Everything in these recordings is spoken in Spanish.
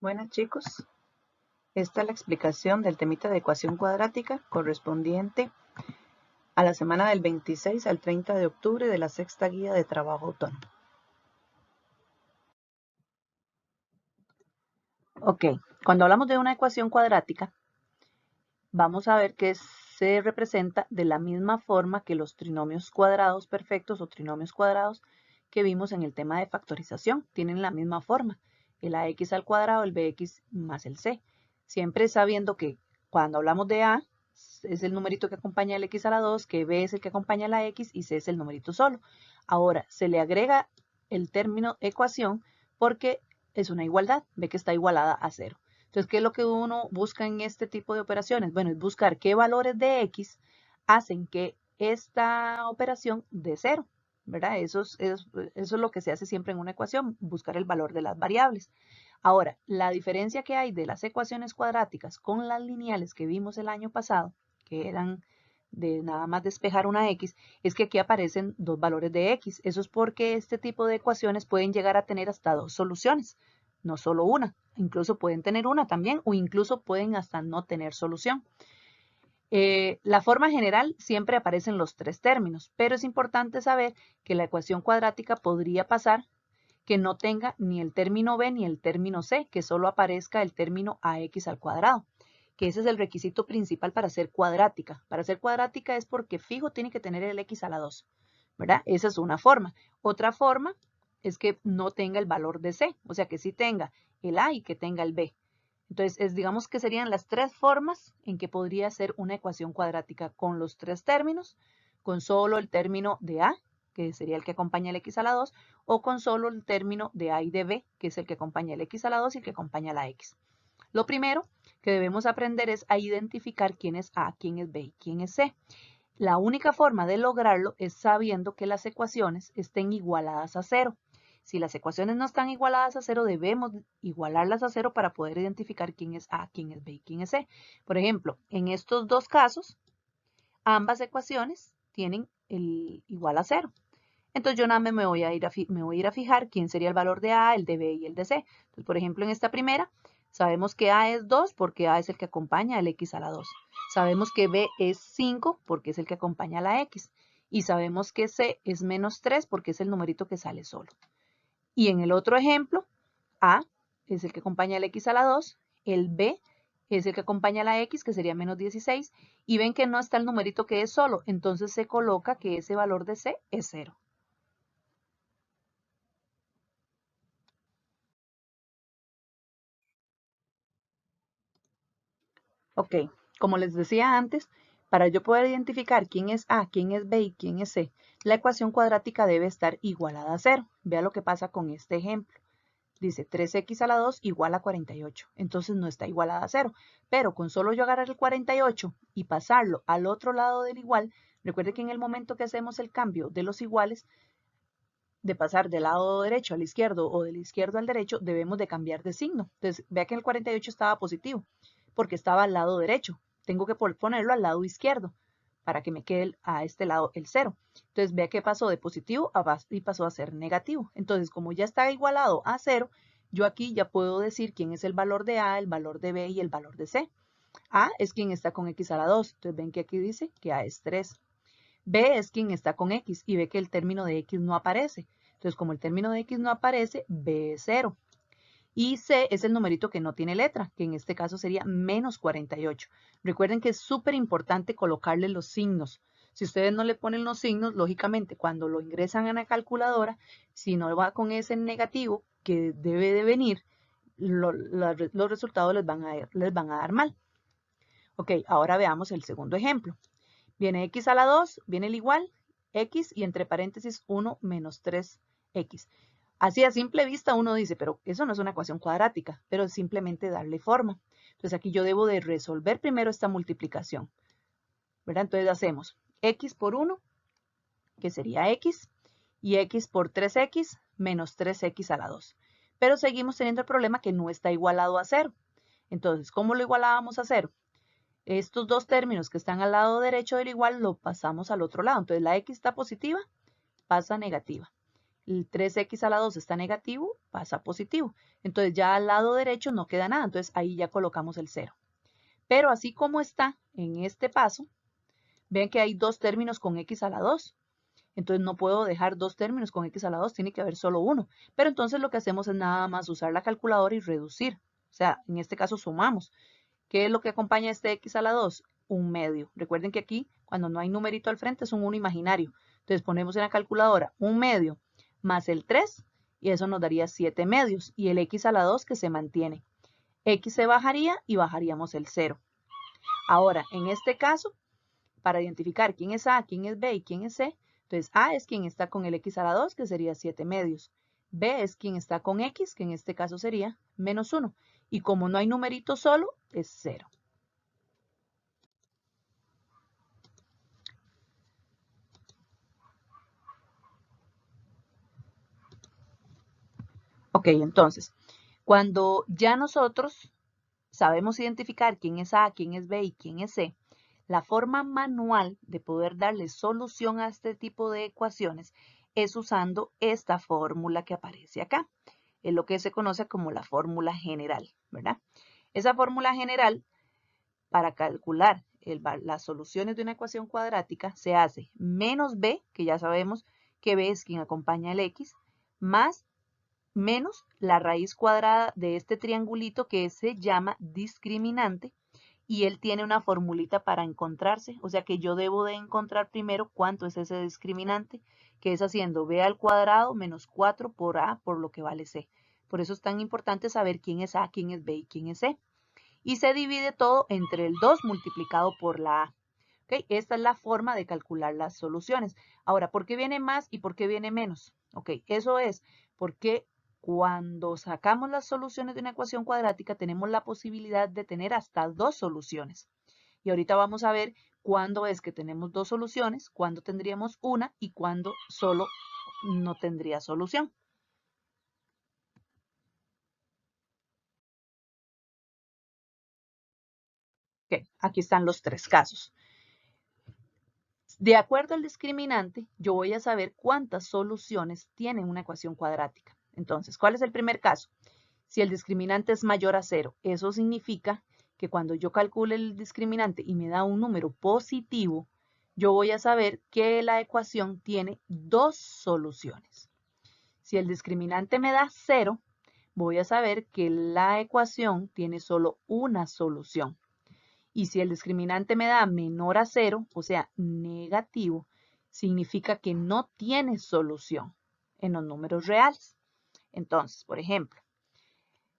Buenas chicos, esta es la explicación del temita de ecuación cuadrática correspondiente a la semana del 26 al 30 de octubre de la sexta guía de trabajo autónomo. Ok, cuando hablamos de una ecuación cuadrática, vamos a ver que se representa de la misma forma que los trinomios cuadrados perfectos o trinomios cuadrados que vimos en el tema de factorización. Tienen la misma forma, el ax al cuadrado, el bx más el c. Siempre sabiendo que cuando hablamos de a, es el numerito que acompaña el x a la 2, que b es el que acompaña la x y c es el numerito solo. Ahora, se le agrega el término ecuación porque es una igualdad, ve que está igualada a 0. Entonces, ¿qué es lo que uno busca en este tipo de operaciones? Bueno, es buscar qué valores de x hacen que esta operación dé 0, ¿verdad? Eso es lo que se hace siempre en una ecuación, buscar el valor de las variables. Ahora, la diferencia que hay de las ecuaciones cuadráticas con las lineales que vimos el año pasado, que eran de nada más despejar una x, es que aquí aparecen dos valores de x. Eso es porque este tipo de ecuaciones pueden llegar a tener hasta dos soluciones, no solo una. Incluso pueden tener una también o incluso pueden hasta no tener solución. La forma general siempre aparecen los tres términos, pero es importante saber que la ecuación cuadrática podría pasar que no tenga ni el término b ni el término c, que solo aparezca el término ax al cuadrado, que ese es el requisito principal para ser cuadrática. Para ser cuadrática es porque fijo tiene que tener el x a la 2, ¿verdad? Esa es una forma. Otra forma es que no tenga el valor de c, o sea que sí tenga el a y que tenga el b. Entonces, digamos que serían las tres formas en que podría ser una ecuación cuadrática con los tres términos, con solo el término de a, que sería el que acompaña el x a la 2, o con solo el término de a y de b, que es el que acompaña el x a la 2 y el que acompaña la x. Lo primero que debemos aprender es a identificar quién es a, quién es b y quién es c. La única forma de lograrlo es sabiendo que las ecuaciones estén igualadas a 0. Si las ecuaciones no están igualadas a 0, debemos igualarlas a 0 para poder identificar quién es a, quién es b y quién es c. Por ejemplo, en estos dos casos, ambas ecuaciones tienen el igual a 0. Entonces yo nada más me voy a ir a fijar quién sería el valor de a, el de b y el de c. Entonces, por ejemplo, en esta primera, sabemos que a es 2 porque a es el que acompaña el x a la 2. Sabemos que b es 5 porque es el que acompaña la x. Y sabemos que c es menos 3 porque es el numerito que sale solo. Y en el otro ejemplo, a es el que acompaña el x a la 2, el b es el que acompaña la x, que sería menos 16, y ven que no está el numerito que es solo, entonces se coloca que ese valor de c es 0. Ok, como les decía antes, para yo poder identificar quién es A, quién es B y quién es C, la ecuación cuadrática debe estar igualada a 0. Vea lo que pasa con este ejemplo. Dice 3x a la 2 igual a 48. Entonces no está igualada a 0. Pero con solo yo agarrar el 48 y pasarlo al otro lado del igual, recuerde que en el momento que hacemos el cambio de los iguales, de pasar del lado derecho al izquierdo o del izquierdo al derecho, debemos de cambiar de signo. Entonces, vea que el 48 estaba positivo porque estaba al lado derecho. Tengo que ponerlo al lado izquierdo para que me quede a este lado el 0. Entonces, vea que pasó de positivo y pasó a ser negativo. Entonces, como ya está igualado a 0, yo aquí ya puedo decir quién es el valor de A, el valor de B y el valor de C. A es quien está con x a la 2. Entonces, ven que aquí dice que A es 3. B es quien está con x y ve que el término de x no aparece. Entonces, como el término de x no aparece, B es 0. Y C es el numerito que no tiene letra, que en este caso sería menos 48. Recuerden que es súper importante colocarle los signos. Si ustedes no le ponen los signos, lógicamente, cuando lo ingresan a la calculadora, si no va con ese negativo que debe de venir, los resultados les van a dar mal. Ok, ahora veamos el segundo ejemplo. Viene x a la 2, viene el igual, x y entre paréntesis 1 menos 3x. Así a simple vista uno dice, pero eso no es una ecuación cuadrática, pero es simplemente darle forma. Entonces aquí yo debo de resolver primero esta multiplicación, ¿verdad? Entonces hacemos x por 1, que sería x, y x por 3x menos 3x a la 2. Pero seguimos teniendo el problema que no está igualado a 0. Entonces, ¿cómo lo igualábamos a 0? Estos dos términos que están al lado derecho del igual lo pasamos al otro lado. Entonces la x está positiva, pasa a negativa. el 3x a la 2 está negativo, pasa a positivo. Entonces ya al lado derecho no queda nada, entonces ahí ya colocamos el 0. Pero así como está en este paso, ven que hay dos términos con x a la 2. Entonces no puedo dejar dos términos con x a la 2, tiene que haber solo uno. Pero entonces lo que hacemos es nada más usar la calculadora y reducir. O sea, en este caso sumamos. ¿Qué es lo que acompaña este x a la 2? Un medio. Recuerden que aquí, cuando no hay numerito al frente, es un 1 imaginario. Entonces ponemos en la calculadora un medio más el 3 y eso nos daría 7 medios. Y el x a la 2 que se mantiene. X se bajaría y bajaríamos el 0. Ahora, en este caso, para identificar quién es A, quién es B y quién es C, entonces A es quien está con el x a la 2, que sería 7 medios. B es quien está con x, que en este caso sería menos 1. Y como no hay numerito solo, es 0. Ok, entonces, cuando ya nosotros sabemos identificar quién es A, quién es B y quién es C, la forma manual de poder darle solución a este tipo de ecuaciones es usando esta fórmula que aparece acá. Es lo que se conoce como la fórmula general, ¿verdad? Esa fórmula general, para calcular las soluciones de una ecuación cuadrática, se hace menos b, que ya sabemos que b es quien acompaña el x, más menos la raíz cuadrada de este triangulito que se llama discriminante, y él tiene una formulita para encontrarse, o sea que yo debo de encontrar primero cuánto es ese discriminante, que es haciendo b al cuadrado menos 4 por a por lo que vale c. Por eso es tan importante saber quién es a, quién es b y quién es c. Y se divide todo entre el 2 multiplicado por la a. ¿Okay? Esta es la forma de calcular las soluciones. Ahora, ¿por qué viene más y por qué viene menos? Ok, eso es porque cuando sacamos las soluciones de una ecuación cuadrática tenemos la posibilidad de tener hasta dos soluciones. Y ahorita vamos a ver cuándo es que tenemos dos soluciones, cuándo tendríamos una y cuándo solo no tendría solución. Ok, aquí están los tres casos. De acuerdo al discriminante, yo voy a saber cuántas soluciones tiene una ecuación cuadrática. Entonces, ¿cuál es el primer caso? Si el discriminante es mayor a 0, eso significa que cuando yo calcule el discriminante y me da un número positivo, yo voy a saber que la ecuación tiene dos soluciones. Si el discriminante me da 0, voy a saber que la ecuación tiene solo una solución. Y si el discriminante me da menor a 0, o sea, negativo, significa que no tiene solución en los números reales. Entonces, por ejemplo,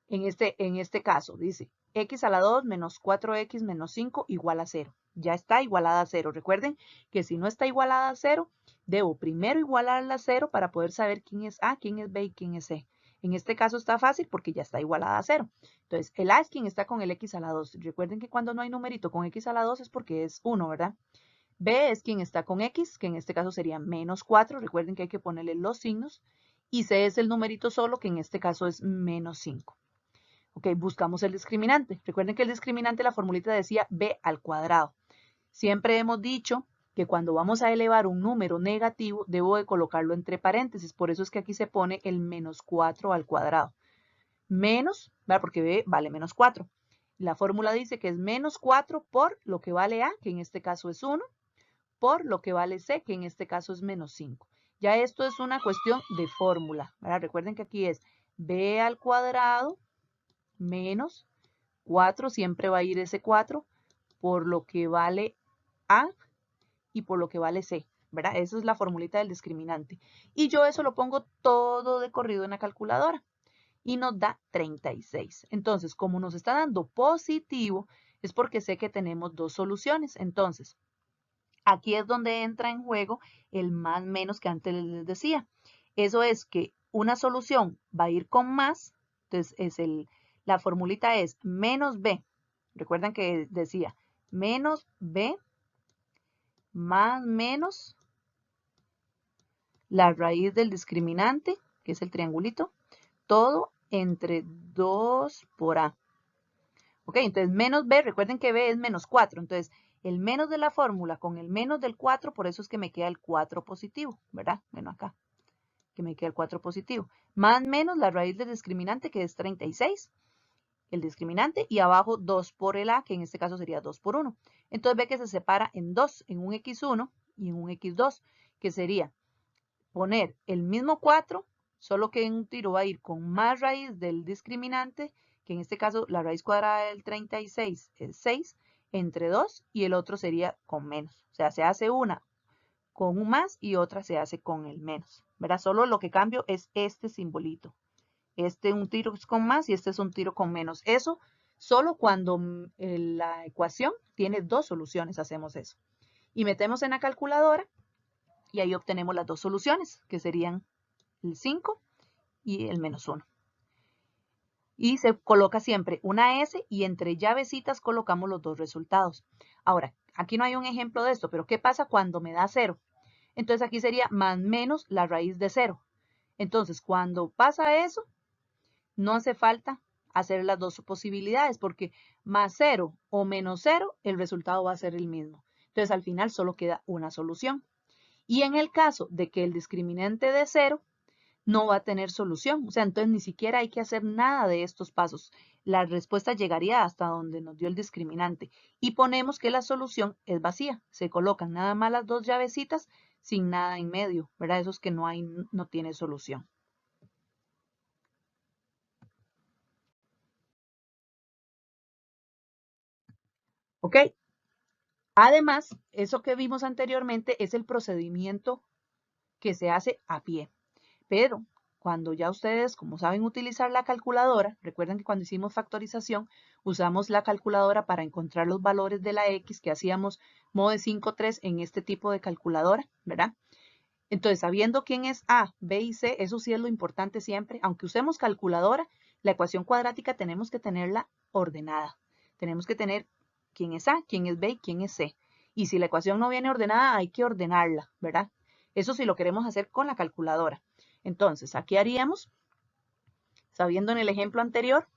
en este caso dice x a la 2 menos 4x menos 5 igual a 0. Ya está igualada a 0. Recuerden que si no está igualada a 0, debo primero igualarla a 0 para poder saber quién es A, quién es B y quién es C. En este caso está fácil porque ya está igualada a 0. Entonces, el A es quien está con el x a la 2. Recuerden que cuando no hay numerito con x a la 2 es porque es 1, ¿verdad? B es quien está con x, que en este caso sería menos 4. Recuerden que hay que ponerle los signos. Y C es el numerito solo, que en este caso es menos 5. Ok, buscamos el discriminante. Recuerden que el discriminante, la formulita decía b al cuadrado. Siempre hemos dicho que cuando vamos a elevar un número negativo, debo de colocarlo entre paréntesis. Por eso es que aquí se pone el menos 4 al cuadrado. Menos, ¿verdad? Porque b vale menos 4. La fórmula dice que es menos 4 por lo que vale a, que en este caso es 1, por lo que vale c, que en este caso es menos 5. Ya esto es una cuestión de fórmula, ¿verdad? Recuerden que aquí es b al cuadrado menos 4, siempre va a ir ese 4 por lo que vale A y por lo que vale C, ¿verdad? Esa es la formulita del discriminante. Y yo eso lo pongo todo de corrido en la calculadora y nos da 36. Entonces, como nos está dando positivo, es porque sé que tenemos dos soluciones. Entonces, aquí es donde entra en juego el más menos que antes les decía. Eso es que una solución va a ir con más, entonces la formulita es menos b. Recuerden que decía menos b más menos la raíz del discriminante, que es el triangulito, todo entre 2 por a. Ok, entonces menos b, recuerden que b es menos 4, entonces el menos de la fórmula con el menos del 4, por eso es que me queda el 4 positivo, ¿verdad? Bueno, acá, que me queda el 4 positivo, más menos la raíz del discriminante, que es 36, el discriminante, y abajo 2 por el a, que en este caso sería 2 por 1. Entonces ve que se separa en dos, en un x1 y en un x2, que sería poner el mismo 4, solo que en un tiro va a ir con más raíz del discriminante, que en este caso la raíz cuadrada del 36 es 6, entre 2, y el otro sería con menos. O sea, se hace una con un más y otra se hace con el menos, ¿verdad? Solo lo que cambio es este simbolito. Este un tiro es con más y este es un tiro con menos. Eso solo cuando la ecuación tiene dos soluciones hacemos eso. Y metemos en la calculadora y ahí obtenemos las dos soluciones, que serían el 5 y el menos 1. Y se coloca siempre una S y entre llavecitas colocamos los dos resultados. Ahora, aquí no hay un ejemplo de esto, pero ¿qué pasa cuando me da 0? Entonces aquí sería más menos la raíz de 0. Entonces, cuando pasa eso, no hace falta hacer las dos posibilidades porque más 0 o menos 0, el resultado va a ser el mismo. Entonces, al final solo queda una solución. Y en el caso de que el discriminante de 0 no va a tener solución, o sea, entonces ni siquiera hay que hacer nada de estos pasos. La respuesta llegaría hasta donde nos dio el discriminante y ponemos que la solución es vacía. Se colocan nada más las dos llavecitas sin nada en medio, ¿verdad? Eso es que no tiene solución. ¿Ok? Además, eso que vimos anteriormente es el procedimiento que se hace a pie. Pero cuando ya ustedes, como saben utilizar la calculadora, recuerden que cuando hicimos factorización, usamos la calculadora para encontrar los valores de la X que hacíamos mode 5.3 en este tipo de calculadora, ¿verdad? Entonces, sabiendo quién es A, B y C, eso sí es lo importante siempre. Aunque usemos calculadora, la ecuación cuadrática tenemos que tenerla ordenada. Tenemos que tener quién es A, quién es B y quién es C. Y si la ecuación no viene ordenada, hay que ordenarla, ¿verdad? Eso sí lo queremos hacer con la calculadora. Entonces, aquí haríamos, sabiendo en el ejemplo anterior,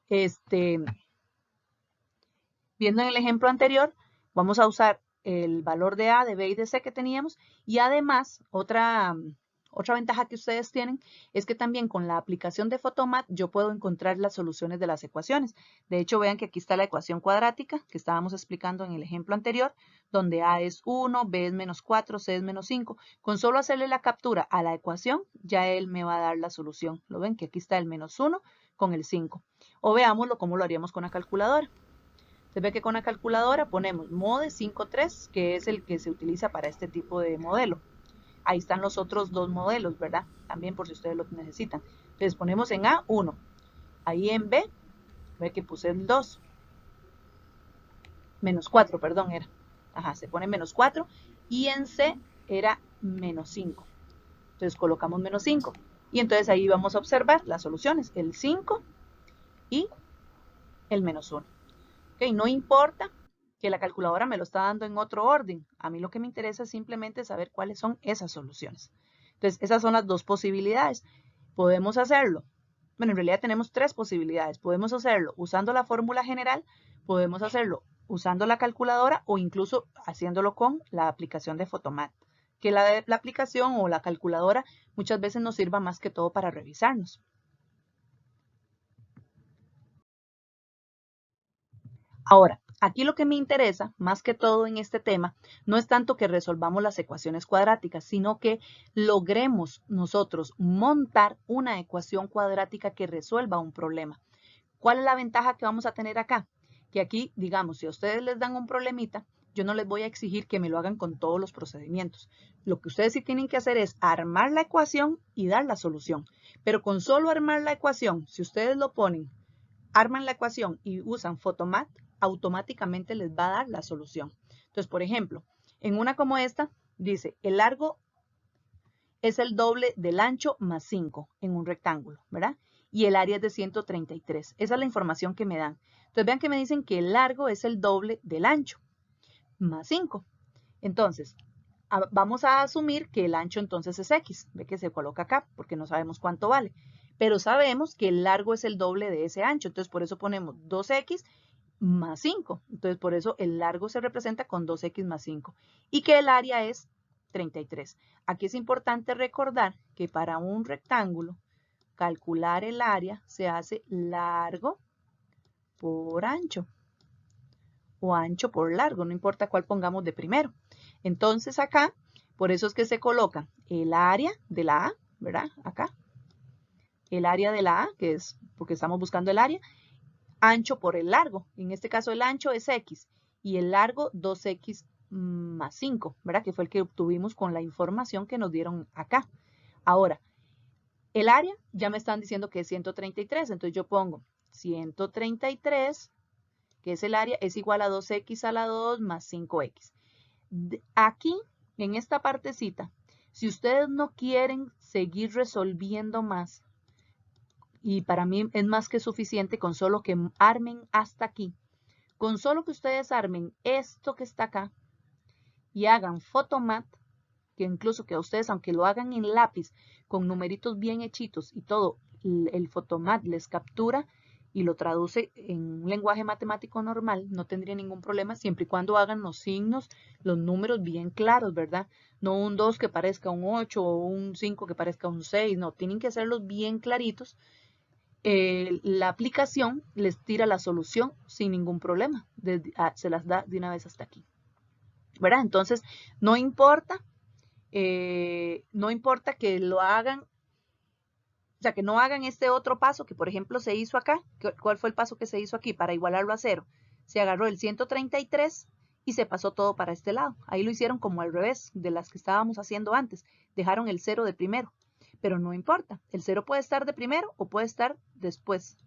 viendo en el ejemplo anterior, vamos a usar el valor de A, de B y de C que teníamos, y además, otra ventaja que ustedes tienen es que también con la aplicación de Photomath yo puedo encontrar las soluciones de las ecuaciones. De hecho, vean que aquí está la ecuación cuadrática que estábamos explicando en el ejemplo anterior, donde A es 1, B es menos 4, C es menos 5. Con solo hacerle la captura a la ecuación, ya él me va a dar la solución. ¿Lo ven? Que aquí está el menos 1 con el 5. O veámoslo como lo haríamos con la calculadora. Se ve que con la calculadora ponemos mode 5.3, que es el que se utiliza para este tipo de modelo. Ahí están los otros dos modelos, ¿verdad? También por si ustedes lo necesitan. Entonces ponemos en A 1. Ahí en B, ve que puse el 2. Menos 4, perdón, era. Ajá, se pone menos 4. Y en C era menos 5. Entonces colocamos menos 5. Y entonces ahí vamos a observar las soluciones. El 5 y el menos 1. ¿Okay? No importa que la calculadora me lo está dando en otro orden. A mí lo que me interesa es simplemente saber cuáles son esas soluciones. Entonces, esas son las dos posibilidades. Podemos hacerlo. Bueno, en realidad tenemos tres posibilidades. Podemos hacerlo usando la fórmula general, podemos hacerlo usando la calculadora o incluso haciéndolo con la aplicación de Photomath. Que la aplicación o la calculadora muchas veces nos sirva más que todo para revisarnos. Ahora, aquí lo que me interesa, más que todo en este tema, no es tanto que resolvamos las ecuaciones cuadráticas, sino que logremos nosotros montar una ecuación cuadrática que resuelva un problema. ¿Cuál es la ventaja que vamos a tener acá? Que aquí, digamos, si a ustedes les dan un problemita, yo no les voy a exigir que me lo hagan con todos los procedimientos. Lo que ustedes sí tienen que hacer es armar la ecuación y dar la solución. Pero con solo armar la ecuación, si ustedes lo ponen, arman la ecuación y usan Photomath, automáticamente les va a dar la solución. Entonces, por ejemplo, en una como esta, dice, el largo es el doble del ancho más 5 en un rectángulo, ¿verdad? Y el área es de 133. Esa es la información que me dan. Entonces, vean que me dicen que el largo es el doble del ancho más 5. Entonces, vamos a asumir que el ancho entonces es X. Ve que se coloca acá porque no sabemos cuánto vale. Pero sabemos que el largo es el doble de ese ancho. Entonces, por eso ponemos 2X más 5. Entonces, por eso el largo se representa con 2X más 5. Y que el área es 33. Aquí es importante recordar que para un rectángulo, calcular el área se hace largo por ancho o ancho por largo, no importa cuál pongamos de primero. Entonces acá, por eso es que se coloca el área de la A, ¿verdad? Acá. El área de la A, que es porque estamos buscando el área, ancho por el largo. En este caso el ancho es X y el largo 2X más 5, ¿verdad? Que fue el que obtuvimos con la información que nos dieron acá. Ahora, el área ya me están diciendo que es 133, entonces yo pongo 133, que es el área, es igual a 2X a la 2 más 5X. Aquí, en esta partecita, si ustedes no quieren seguir resolviendo más, y para mí es más que suficiente con solo que armen hasta aquí, con solo que ustedes armen esto que está acá y hagan Photomat, que incluso que ustedes, aunque lo hagan en lápiz, con numeritos bien hechitos y todo, el Photomat les captura y lo traduce en un lenguaje matemático normal, no tendría ningún problema siempre y cuando hagan los signos, los números bien claros, ¿verdad? No un 2 que parezca un 8 o un 5 que parezca un 6, no, tienen que hacerlos bien claritos. La aplicación les tira la solución sin ningún problema, se las da de una vez hasta aquí, ¿verdad? Entonces, no importa que lo hagan, o sea, que no hagan este otro paso que, por ejemplo, se hizo acá. ¿Cuál fue el paso que se hizo aquí para igualarlo a 0? Se agarró el 133 y se pasó todo para este lado. Ahí lo hicieron como al revés de las que estábamos haciendo antes. Dejaron el 0 de primero, pero no importa. El 0 puede estar de primero o puede estar después.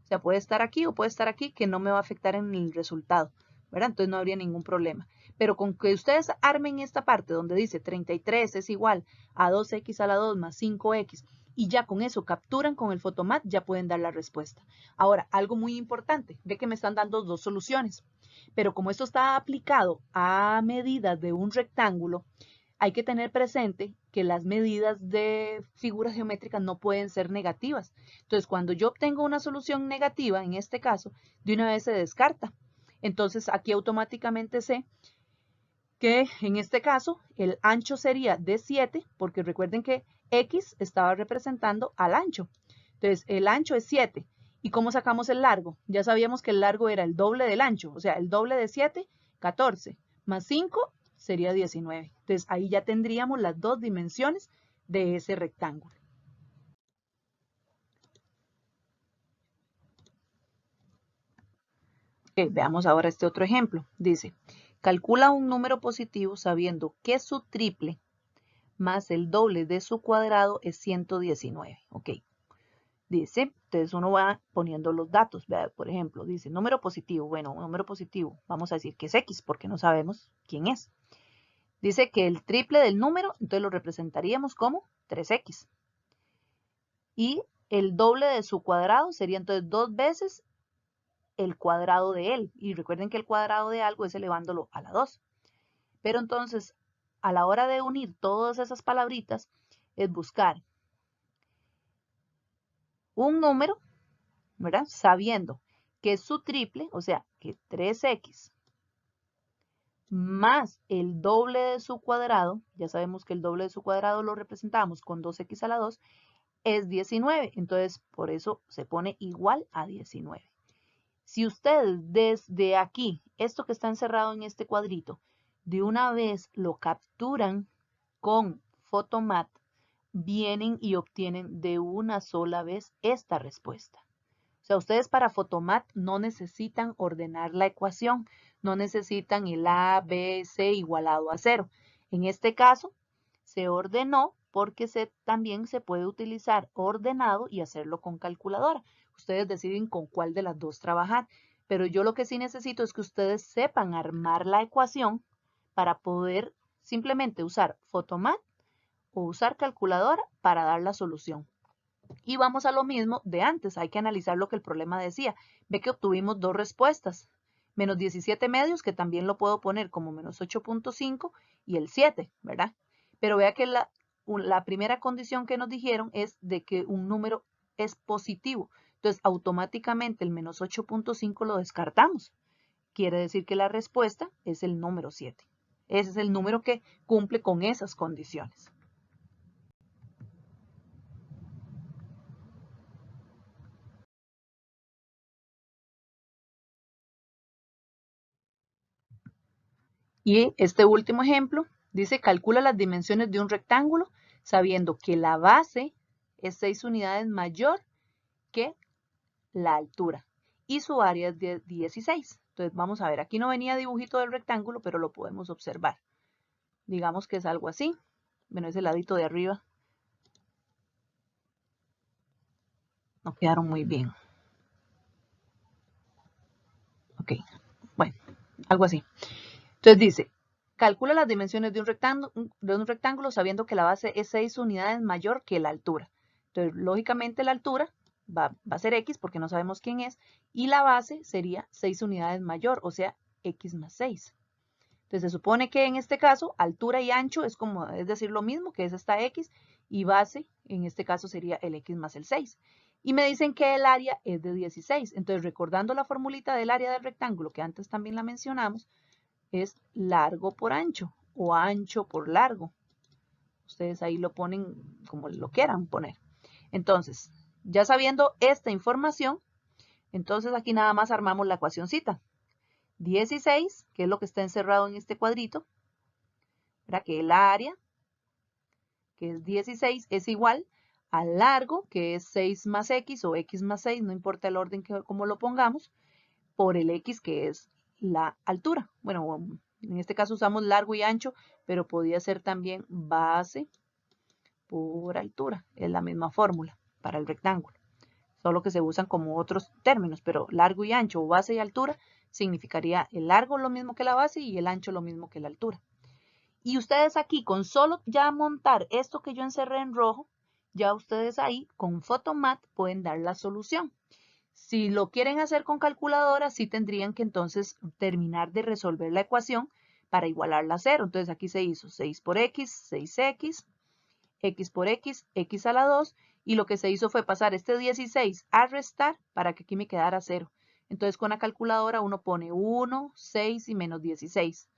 O sea, puede estar aquí o puede estar aquí, que no me va a afectar en el resultado, ¿verdad? Entonces no habría ningún problema. Pero con que ustedes armen esta parte donde dice 33 es igual a 2X a la 2 más 5X y ya con eso capturan con el Photomat, ya pueden dar la respuesta. Ahora, algo muy importante, ve que me están dando dos soluciones, pero como esto está aplicado a medidas de un rectángulo, hay que tener presente que las medidas de figuras geométricas no pueden ser negativas. Entonces, cuando yo obtengo una solución negativa, en este caso, de una vez se descarta. Entonces, aquí automáticamente sé que en este caso el ancho sería de 7, porque recuerden que X estaba representando al ancho. Entonces, el ancho es 7. ¿Y cómo sacamos el largo? Ya sabíamos que el largo era el doble del ancho, o sea, el doble de 7, 14, más 5 sería 19. Entonces, ahí ya tendríamos las dos dimensiones de ese rectángulo. Okay, veamos ahora este otro ejemplo. Dice, calcula un número positivo sabiendo que su triple más el doble de su cuadrado es 119. Ok. Dice, entonces uno va poniendo los datos. ¿Vea? Por ejemplo, dice número positivo. Bueno, un número positivo. Vamos a decir que es X porque no sabemos quién es. Dice que el triple del número, entonces lo representaríamos como 3X. Y el doble de su cuadrado sería entonces 2 veces el cuadrado de él. Y recuerden que el cuadrado de algo es elevándolo a la 2. Pero entonces, a la hora de unir todas esas palabritas, es buscar un número, ¿verdad? Sabiendo que su triple, o sea, que 3X más el doble de su cuadrado, ya sabemos que el doble de su cuadrado lo representamos con 2X a la 2, es 19. Entonces, por eso se pone igual a 19. Si ustedes desde aquí, esto que está encerrado en este cuadrito, de una vez lo capturan con Photomat, vienen y obtienen de una sola vez esta respuesta. O sea, ustedes para Photomat no necesitan ordenar la ecuación, no necesitan el A, B, C igualado a 0. En este caso, se ordenó porque también se puede utilizar ordenado y hacerlo con calculadora. Ustedes deciden con cuál de las dos trabajar, pero yo lo que sí necesito es que ustedes sepan armar la ecuación para poder simplemente usar Photomat o usar calculadora para dar la solución. Y vamos a lo mismo de antes, hay que analizar lo que el problema decía. Ve que obtuvimos dos respuestas, menos 17 medios, que también lo puedo poner como menos 8.5 y el 7, ¿verdad? Pero vea que la primera condición que nos dijeron es de que un número es positivo. Entonces, automáticamente el menos 8.5 lo descartamos. Quiere decir que la respuesta es el número 7. Ese es el número que cumple con esas condiciones. Y este último ejemplo dice, calcula las dimensiones de un rectángulo sabiendo que la base es 6 unidades mayor que la altura y su área es de 16. Entonces vamos a ver, aquí no venía dibujito del rectángulo, pero lo podemos observar. Digamos que es algo así. Bueno, ese ladito de arriba no quedaron muy bien. Ok, bueno, algo así. Entonces dice, calcula las dimensiones de un rectángulo sabiendo que la base es 6 unidades mayor que la altura. Entonces, lógicamente la altura va a ser X porque no sabemos quién es, y la base sería 6 unidades mayor, o sea, X más 6. Entonces, se supone que en este caso, altura y ancho es decir, lo mismo, que es esta X, y base, en este caso, sería el X más el 6. Y me dicen que el área es de 16. Entonces, recordando la formulita del área del rectángulo, que antes también la mencionamos, es largo por ancho o ancho por largo. Ustedes ahí lo ponen como lo quieran poner. Entonces, ya sabiendo esta información, entonces aquí nada más armamos la ecuacioncita. 16, que es lo que está encerrado en este cuadrito, ¿verdad? Que el área, que es 16, es igual al largo, que es 6 más x o x más 6, no importa el orden como lo pongamos, por el x, que es la altura. Bueno, en este caso usamos largo y ancho, pero podía ser también base por altura. Es la misma fórmula para el rectángulo, solo que se usan como otros términos, pero largo y ancho o base y altura significaría el largo lo mismo que la base y el ancho lo mismo que la altura. Y ustedes aquí, con solo ya montar esto que yo encerré en rojo, ya ustedes ahí con Photomat pueden dar la solución. Si lo quieren hacer con calculadora, sí tendrían que entonces terminar de resolver la ecuación para igualarla a 0. Entonces aquí se hizo 6 por x, 6x, x por x, x a la 2, y lo que se hizo fue pasar este 16 a restar para que aquí me quedara 0. Entonces con la calculadora uno pone 1, 6 y menos 16.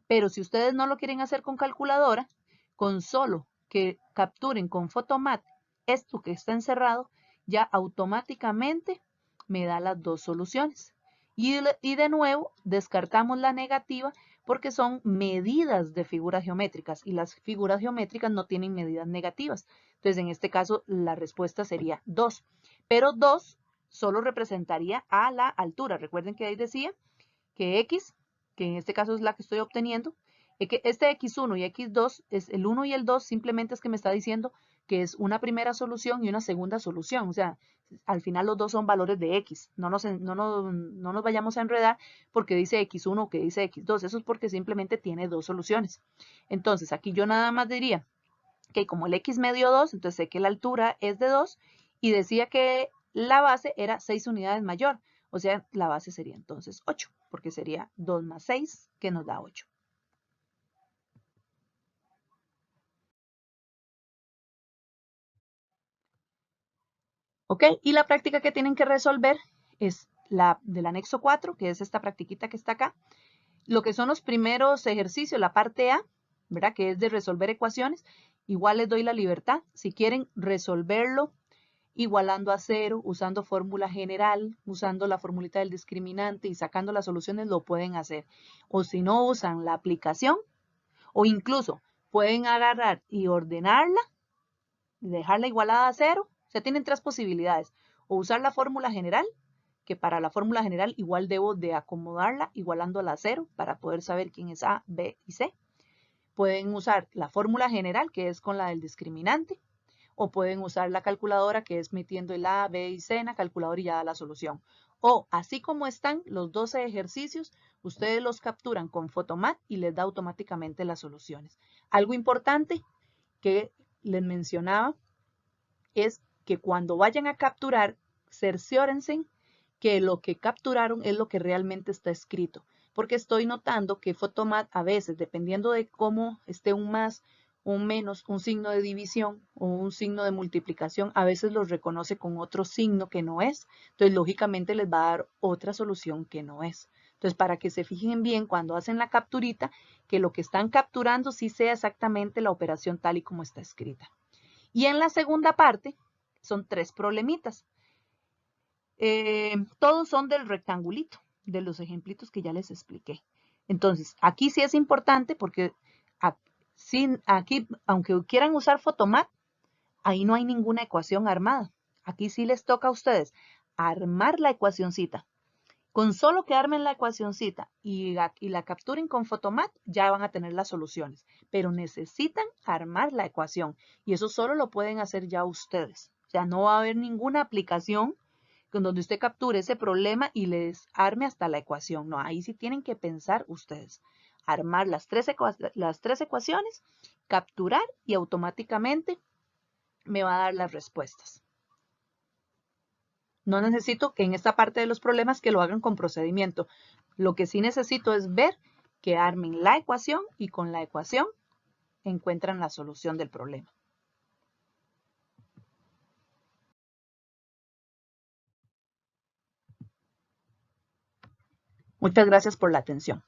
Pero si ustedes no lo quieren hacer con calculadora, con solo que capturen con Photomat esto que está encerrado, ya automáticamente me da las dos soluciones. Y de nuevo descartamos la negativa porque son medidas de figuras geométricas y las figuras geométricas no tienen medidas negativas. Entonces en este caso la respuesta sería 2. Pero 2 solo representaría a la altura. Recuerden que ahí decía que x, que en este caso es la que estoy obteniendo, que este x1 y x2, es el 1 y el 2 simplemente es que me está diciendo que es una primera solución y una segunda solución. O sea, al final los dos son valores de x. No nos vayamos a enredar porque dice x1 o que dice x2. Eso es porque simplemente tiene dos soluciones. Entonces, aquí yo nada más diría que como el x me dio 2, entonces sé que la altura es de 2 y decía que la base era 6 unidades mayor. O sea, la base sería entonces 8, porque sería 2 más 6, que nos da 8. ¿Ok? Y la práctica que tienen que resolver es la del anexo 4, que es esta practiquita que está acá. Lo que son los primeros ejercicios, la parte A, ¿verdad? Que es de resolver ecuaciones. Igual les doy la libertad. Si quieren resolverlo igualando a 0, usando fórmula general, usando la formulita del discriminante y sacando las soluciones, lo pueden hacer. O si no, usan la aplicación o incluso pueden agarrar y ordenarla y dejarla igualada a 0. O sea, tienen tres posibilidades. O usar la fórmula general, que para la fórmula general igual debo de acomodarla igualándola a 0 para poder saber quién es A, B y C. Pueden usar la fórmula general, que es con la del discriminante, o pueden usar la calculadora, que es metiendo el A, B y C en la calculadora y ya da la solución. O así como están los 12 ejercicios, ustedes los capturan con Photomat y les da automáticamente las soluciones. Algo importante que les mencionaba es que cuando vayan a capturar, cerciórense que lo que capturaron es lo que realmente está escrito. Porque estoy notando que Photomat a veces, dependiendo de cómo esté un más, un menos, un signo de división o un signo de multiplicación, a veces los reconoce con otro signo que no es. Entonces, lógicamente les va a dar otra solución que no es. Entonces, para que se fijen bien cuando hacen la capturita, que lo que están capturando sí sea exactamente la operación tal y como está escrita. Y en la segunda parte son 3 problemitas. Todos son del rectangulito, de los ejemplitos que ya les expliqué. Entonces, aquí sí es importante porque aquí, aunque quieran usar Photomat, ahí no hay ninguna ecuación armada. Aquí sí les toca a ustedes armar la ecuacioncita. Con solo que armen la ecuacioncita y la capturen con Photomat, ya van a tener las soluciones. Pero necesitan armar la ecuación y eso solo lo pueden hacer ya ustedes. O sea, no va a haber ninguna aplicación con donde usted capture ese problema y les arme hasta la ecuación. No, ahí sí tienen que pensar ustedes. Armar las tres ecuaciones, capturar y automáticamente me va a dar las respuestas. No necesito que en esta parte de los problemas que lo hagan con procedimiento. Lo que sí necesito es ver que armen la ecuación y con la ecuación encuentran la solución del problema. Muchas gracias por la atención.